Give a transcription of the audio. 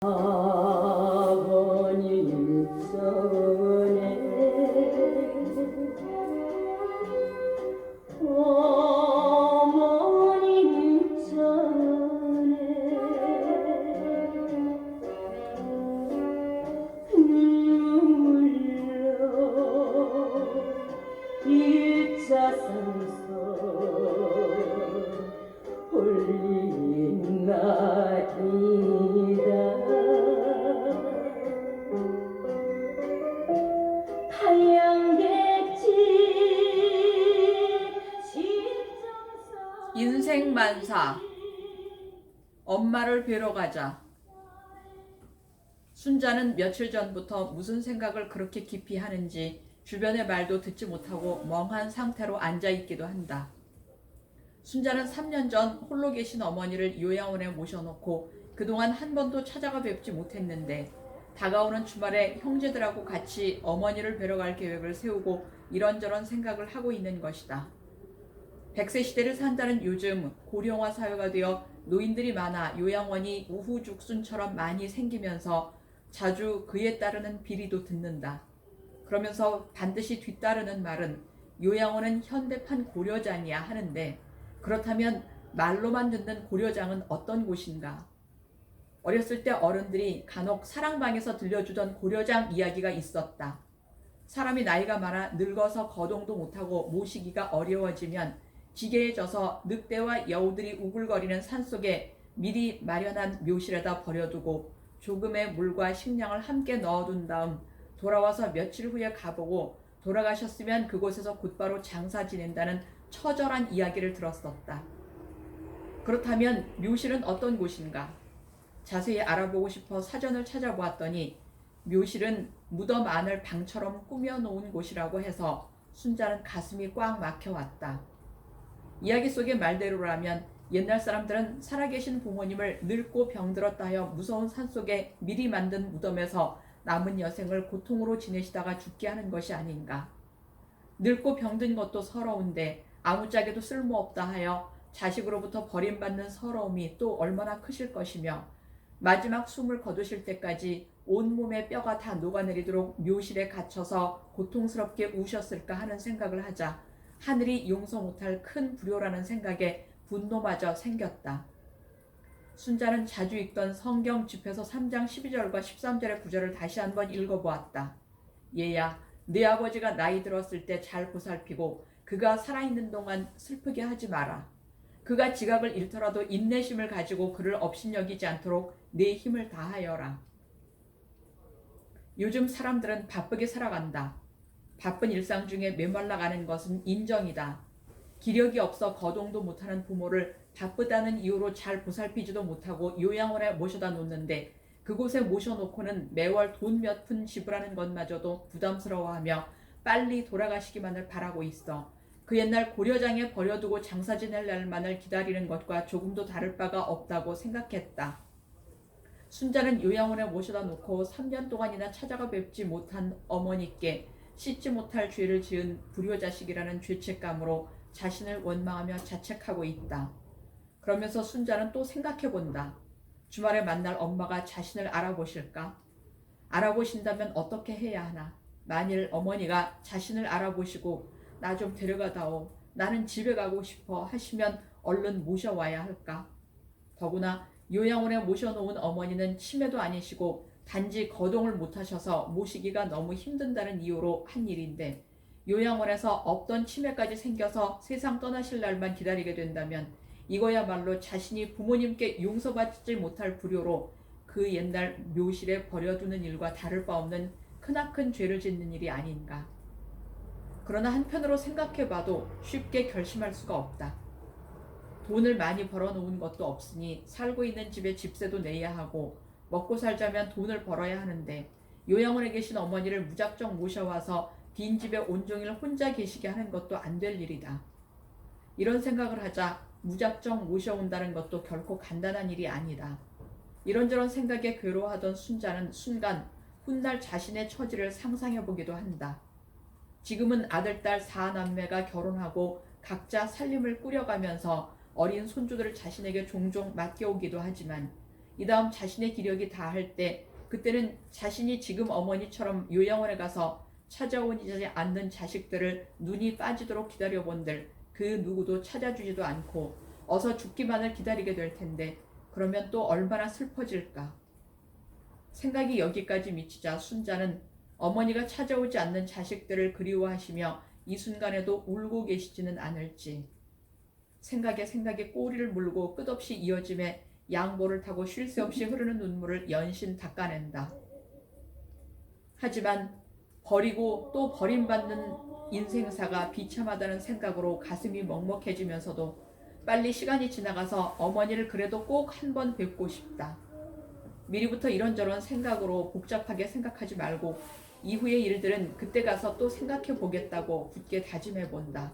아버님 전에 어머님 전에 눈물로 일차상서 홀리나이다. 인생만사. 엄마를 뵈러 가자. 순자는 며칠 전부터 무슨 생각을 그렇게 깊이 하는지 주변의 말도 듣지 못하고 멍한 상태로 앉아있기도 한다. 순자는 3년 전 홀로 계신 어머니를 요양원에 모셔놓고 그동안 한 번도 찾아가 뵙지 못했는데 다가오는 주말에 형제들하고 같이 어머니를 뵈러 갈 계획을 세우고 이런저런 생각을 하고 있는 것이다. 100세 시대를 산다는 요즘 고령화 사회가 되어 노인들이 많아 요양원이 우후죽순처럼 많이 생기면서 자주 그에 따르는 비리도 듣는다. 그러면서 반드시 뒤따르는 말은 요양원은 현대판 고려장이야 하는데, 그렇다면 말로만 듣는 고려장은 어떤 곳인가? 어렸을 때 어른들이 간혹 사랑방에서 들려주던 고려장 이야기가 있었다. 사람이 나이가 많아 늙어서 거동도 못하고 모시기가 어려워지면 지게에 져서 늑대와 여우들이 우글거리는 산속에 미리 마련한 묘실에다 버려두고 조금의 물과 식량을 함께 넣어둔 다음 돌아와서 며칠 후에 가보고 돌아가셨으면 그곳에서 곧바로 장사 지낸다는 처절한 이야기를 들었었다. 그렇다면 묘실은 어떤 곳인가? 자세히 알아보고 싶어 사전을 찾아보았더니 묘실은 무덤 안을 방처럼 꾸며놓은 곳이라고 해서 순자는 가슴이 꽉 막혀왔다. 이야기 속의 말대로라면 옛날 사람들은 살아계신 부모님을 늙고 병들었다 하여 무서운 산속에 미리 만든 무덤에서 남은 여생을 고통으로 지내시다가 죽게 하는 것이 아닌가. 늙고 병든 것도 서러운데 아무짝에도 쓸모없다 하여 자식으로부터 버림받는 서러움이 또 얼마나 크실 것이며, 마지막 숨을 거두실 때까지 온몸의 뼈가 다 녹아내리도록 묘실에 갇혀서 고통스럽게 우셨을까 하는 생각을 하자 하늘이 용서 못할 큰 불효라는 생각에 분노마저 생겼다. 순자는 자주 읽던 성경 집회서 3장 12절과 13절의 구절을 다시 한번 읽어보았다. 얘야, 네 아버지가 나이 들었을 때 잘 보살피고 그가 살아있는 동안 슬프게 하지 마라. 그가 지각을 잃더라도 인내심을 가지고 그를 업신여기지 않도록 네 힘을 다하여라. 요즘 사람들은 바쁘게 살아간다. 바쁜 일상 중에 메말라가는 것은 인정이다. 기력이 없어 거동도 못하는 부모를 바쁘다는 이유로 잘 보살피지도 못하고 요양원에 모셔다 놓는데, 그곳에 모셔놓고는 매월 돈 몇 푼 지불하는 것마저도 부담스러워하며 빨리 돌아가시기만을 바라고 있어 그 옛날 고려장에 버려두고 장사 지낼 날만을 기다리는 것과 조금도 다를 바가 없다고 생각했다. 순자는 요양원에 모셔다 놓고 3년 동안이나 찾아가 뵙지 못한 어머니께 씻지 못할 죄를 지은 불효자식이라는 죄책감으로 자신을 원망하며 자책하고 있다. 그러면서 순자는 또 생각해본다. 주말에 만날 엄마가 자신을 알아보실까? 알아보신다면 어떻게 해야 하나? 만일 어머니가 자신을 알아보시고 나 좀 데려가다오, 나는 집에 가고 싶어 하시면 얼른 모셔와야 할까? 더구나 요양원에 모셔놓은 어머니는 치매도 아니시고 단지 거동을 못하셔서 모시기가 너무 힘든다는 이유로 한 일인데, 요양원에서 없던 치매까지 생겨서 세상 떠나실 날만 기다리게 된다면 이거야말로 자신이 부모님께 용서받지 못할 불효로 그 옛날 묘실에 버려두는 일과 다를 바 없는 크나큰 죄를 짓는 일이 아닌가. 그러나 한편으로 생각해봐도 쉽게 결심할 수가 없다. 돈을 많이 벌어놓은 것도 없으니 살고 있는 집에 집세도 내야 하고 먹고 살자면 돈을 벌어야 하는데, 요양원에 계신 어머니를 무작정 모셔와서 빈집에 온종일 혼자 계시게 하는 것도 안 될 일이다. 이런 생각을 하자 무작정 모셔온다는 것도 결코 간단한 일이 아니다. 이런저런 생각에 괴로워하던 순자는 순간 훗날 자신의 처지를 상상해보기도 한다. 지금은 아들, 딸 4남매가 결혼하고 각자 살림을 꾸려가면서 어린 손주들을 자신에게 종종 맡겨오기도 하지만, 이 다음 자신의 기력이 다할 때 그때는 자신이 지금 어머니처럼 요양원에 가서 찾아오지 않는 자식들을 눈이 빠지도록 기다려본들 그 누구도 찾아주지도 않고 어서 죽기만을 기다리게 될 텐데 그러면 또 얼마나 슬퍼질까. 생각이 여기까지 미치자 순자는 어머니가 찾아오지 않는 자식들을 그리워하시며 이 순간에도 울고 계시지는 않을지 생각에 꼬리를 물고 끝없이 이어짐에 양보를 타고 쉴 새 없이 흐르는 눈물을 연신 닦아낸다. 하지만 버리고 또 버림받는 인생사가 비참하다는 생각으로 가슴이 먹먹해지면서도 빨리 시간이 지나가서 어머니를 그래도 꼭 한 번 뵙고 싶다. 미리부터 이런저런 생각으로 복잡하게 생각하지 말고 이후의 일들은 그때 가서 또 생각해 보겠다고 굳게 다짐해 본다.